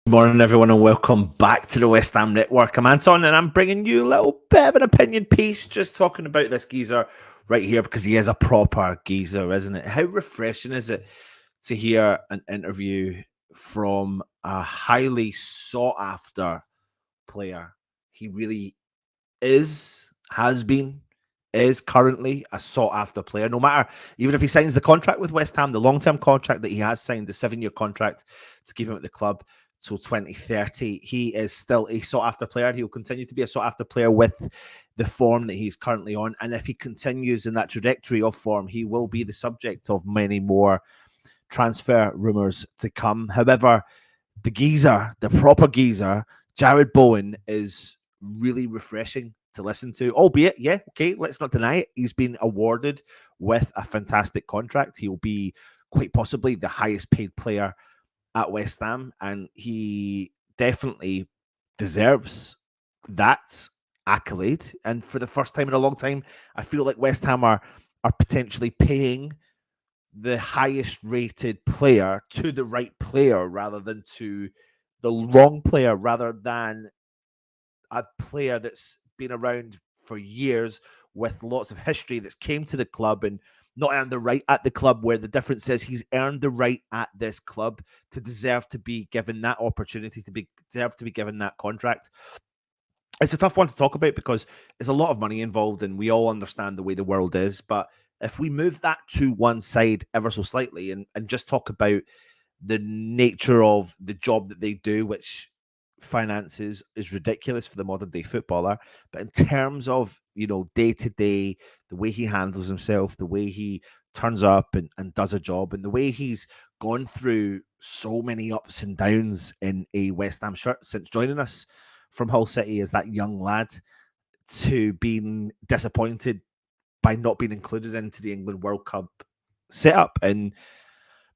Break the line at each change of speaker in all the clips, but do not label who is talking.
Morning, everyone, and welcome back to the West Ham Network. I'm Anton, and I'm bringing you a little bit of an opinion piece, just talking about this geezer right here because he is a proper geezer, isn't it? How refreshing is it to hear an interview from a highly sought after player? He really has been, is currently a sought after player. No matter, even if he signs the contract with West Ham, the long term contract that he has signed, the 7-year contract to keep him at the club till 2030, he is still a sought after player. He'll continue to be a sought after player with the form that he's currently on. And if he continues in that trajectory of form, he will be the subject of many more transfer rumours to come. However, the proper geezer, Jarrod Bowen, is really refreshing to listen to, albeit, yeah, okay, let's not deny it. He's been awarded with a fantastic contract. He'll be quite possibly the highest paid player at West Ham, and he definitely deserves that accolade. And for the first time in a long time, I feel like West Ham are potentially paying the highest rated player to the right player rather than to the wrong player, rather than a player that's been around for years with lots of history that's came to the club and not earned the right at the club, where the difference is he's earned the right at this club to deserve to be given that opportunity, to be deserve to be given that contract. It's a tough one to talk about because there's a lot of money involved and we all understand the way the world is. But if we move that to one side ever so slightly and just talk about the nature of the job that they do, which finances is ridiculous for the modern day footballer. But in terms of, day to day, the way he handles himself, the way he turns up and does a job, and the way he's gone through so many ups and downs in a West Ham shirt since joining us from Hull City as that young lad, to being disappointed by not being included into the England World Cup setup and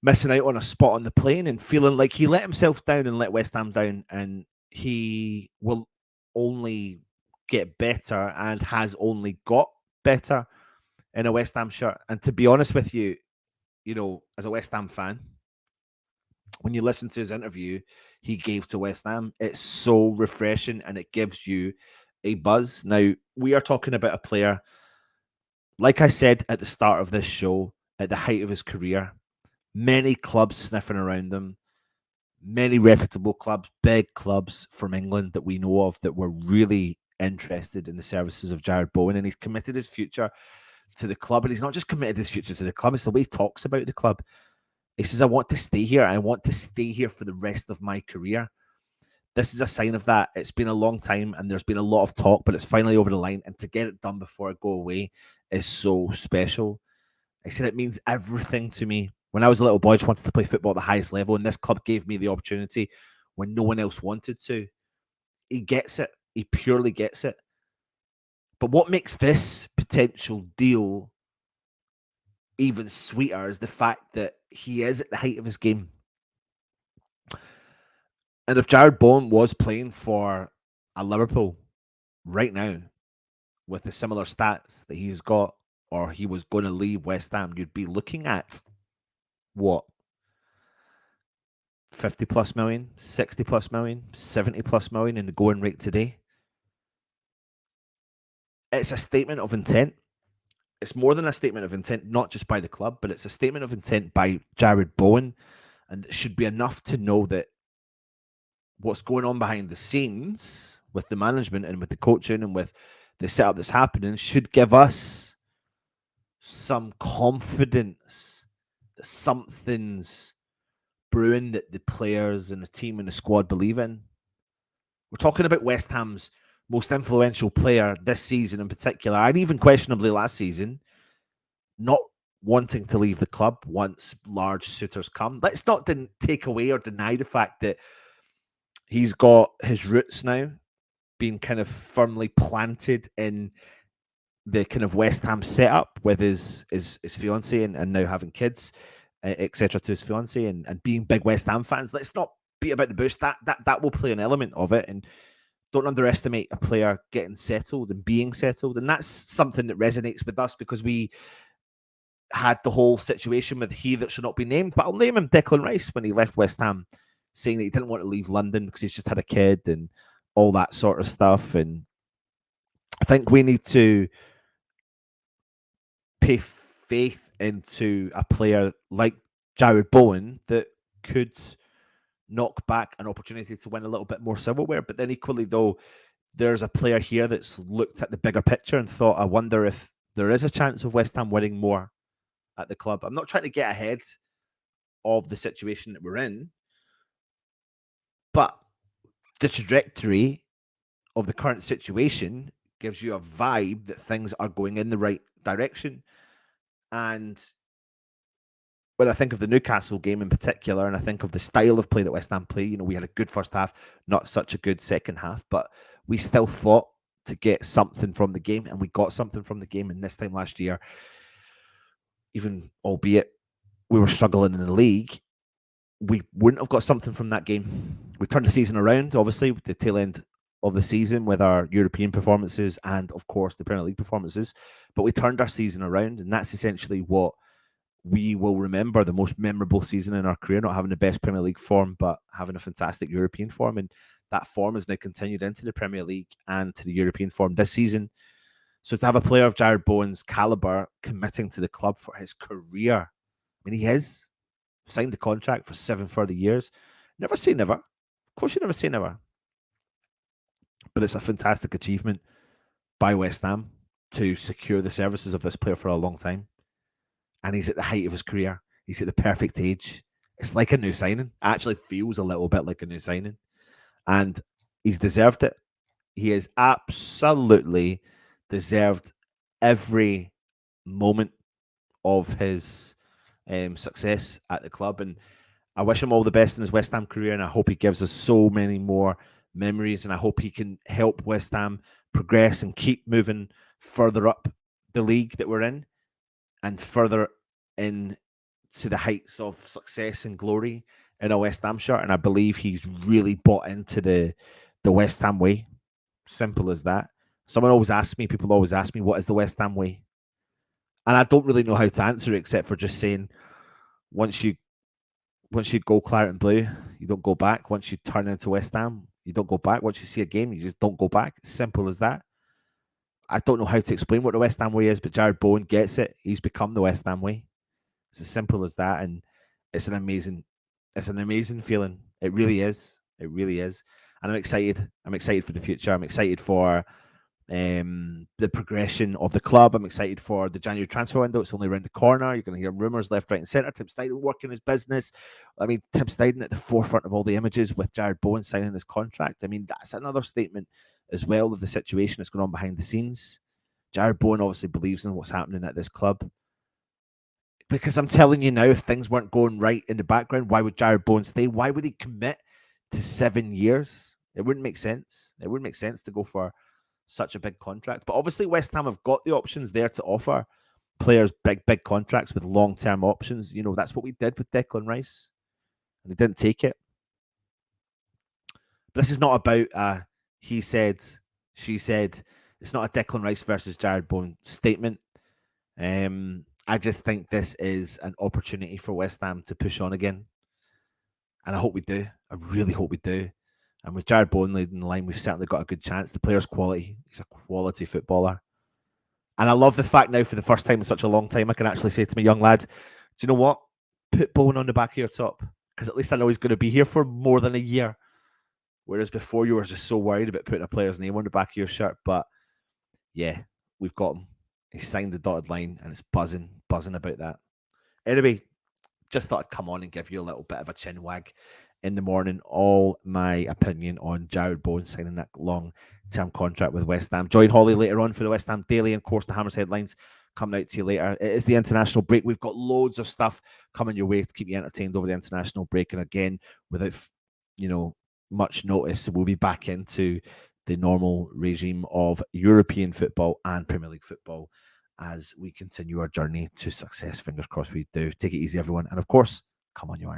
missing out on a spot on the plane and feeling like he let himself down and let West Ham down, and he will only get better and has only got better in a West Ham shirt. And to be honest with you, as a West Ham fan, when you listen to his interview he gave to West Ham, it's so refreshing and it gives you a buzz. Now, we are talking about a player, like I said at the start of this show, at the height of his career, many clubs sniffing around him, many reputable clubs, big clubs from England that we know of that were really interested in the services of Jarrod Bowen, and he's committed his future to the club. And he's not just committed his future to the club, it's the way he talks about the club. He says, I want to stay here. I want to stay here for the rest of my career. This is a sign of that. It's been a long time and there's been a lot of talk, but it's finally over the line. And to get it done before I go away is so special. I said it means everything to me. When I was a little boy, I just wanted to play football at the highest level, and this club gave me the opportunity when no one else wanted to. He gets it. He purely gets it. But what makes this potential deal even sweeter is the fact that he is at the height of his game. And if Jarrod Bowen was playing for a Liverpool right now with the similar stats that he's got, or he was going to leave West Ham, you'd be looking at what? 50 plus million, 60 plus million, 70 plus million in the going rate today. It's a statement of intent. It's more than a statement of intent, not just by the club, but it's a statement of intent by Jarrod Bowen. And it should be enough to know that what's going on behind the scenes with the management and with the coaching and with the setup that's happening should give us some confidence that something's brewing that the players and the team and the squad believe in. We're talking about West Ham's most influential player this season in particular, and even questionably last season, not wanting to leave the club once large suitors come. Let's not take away or deny the fact that he's got his roots now being kind of firmly planted in the kind of West Ham setup with his fiancée and now having kids, etc. to his fiancée and being big West Ham fans. Let's not beat about the bush. That will play an element of it, and don't underestimate a player getting settled and being settled. And that's something that resonates with us because we had the whole situation with he that should not be named, but I'll name him Declan Rice when he left West Ham. saying that he didn't want to leave London because he's just had a kid and all that sort of stuff. And I think we need to pay faith into a player like Jarrod Bowen that could knock back an opportunity to win a little bit more silverware. But then equally, though, there's a player here that's looked at the bigger picture and thought, I wonder if there is a chance of West Ham winning more at the club. I'm not trying to get ahead of the situation that we're in, but the trajectory of the current situation gives you a vibe that things are going in the right direction. And when I think of the Newcastle game in particular, and I think of the style of play that West Ham play, we had a good first half, not such a good second half, but we still fought to get something from the game, and we got something from the game. And this time last year, even albeit we were struggling in the league, we wouldn't have got something from that game. We turned the season around, obviously, with the tail end of the season with our European performances and, of course, the Premier League performances. But we turned our season around, and that's essentially what we will remember, the most memorable season in our career, not having the best Premier League form, but having a fantastic European form. And that form has now continued into the Premier League and to the European form this season. So to have a player of Jarrod Bowen's caliber committing to the club for his career, I mean, he has signed the contract for 7 further years. Never say never. Of course, you never say never. But it's a fantastic achievement by West Ham to secure the services of this player for a long time. And he's at the height of his career. He's at the perfect age. It's like a new signing. It actually feels a little bit like a new signing. And he's deserved it. He has absolutely deserved every moment of his success at the club. And I wish him all the best in his West Ham career. And I hope he gives us so many more memories. And I hope he can help West Ham progress and keep moving further up the league that we're in, and further in to the heights of success and glory in a West Ham shirt. And I believe he's really bought into the West Ham way. Simple as that. People always ask me, what is the West Ham way? And I don't really know how to answer it, except for just saying, once you go claret and blue, you don't go back. Once you turn into West Ham, you don't go back. Once you see a game, you just don't go back. Simple as that. I don't know how to explain what the West Ham way is, but Jarrod Bowen gets it. He's become the West Ham way. It's as simple as that, and it's an amazing feeling. It really is. It really is. And I'm excited. I'm excited for the future. I'm excited for the progression of the club. I'm excited for the January transfer window. It's only around the corner. You're going to hear rumours left, right, and centre. Tim Steidten working his business. I mean, Tim Steidten at the forefront of all the images with Jarrod Bowen signing his contract. I mean, that's another statement as well of the situation that's going on behind the scenes. Jarrod Bowen obviously believes in what's happening at this club. Because I'm telling you now, if things weren't going right in the background, why would Jarrod Bowen stay? Why would he commit to 7 years? It wouldn't make sense. It wouldn't make sense to go for such a big contract. But obviously West Ham have got the options there to offer players big contracts with long-term options. That's what we did with Declan Rice. And he didn't take it. But this is not about he said, she said. It's not a Declan Rice versus Jarrod Bowen statement. I just think this is an opportunity for West Ham to push on again. And I hope we do. I really hope we do. And with Jarrod Bowen leading the line, we've certainly got a good chance. The player's quality. He's a quality footballer. And I love the fact now, for the first time in such a long time, I can actually say to my young lad, do you know what? Put Bowen on the back of your top. Because at least I know he's going to be here for more than a year. Whereas before, you were just so worried about putting a player's name on the back of your shirt. But yeah, we've got him. He signed the dotted line, and it's buzzing about that. Anyway, just thought I'd come on and give you a little bit of a chin wag in the morning. All my opinion on Jarrod Bowen signing that long-term contract with West Ham. Join Holly later on for the West Ham Daily, and of course the Hammers headlines coming out to you later. It is the international break. We've got loads of stuff coming your way to keep you entertained over the international break. And again, without much notice, we'll be back into the normal regime of European football and Premier League football as we continue our journey to success. Fingers crossed we do. Take it easy, everyone. And of course, come on, you are.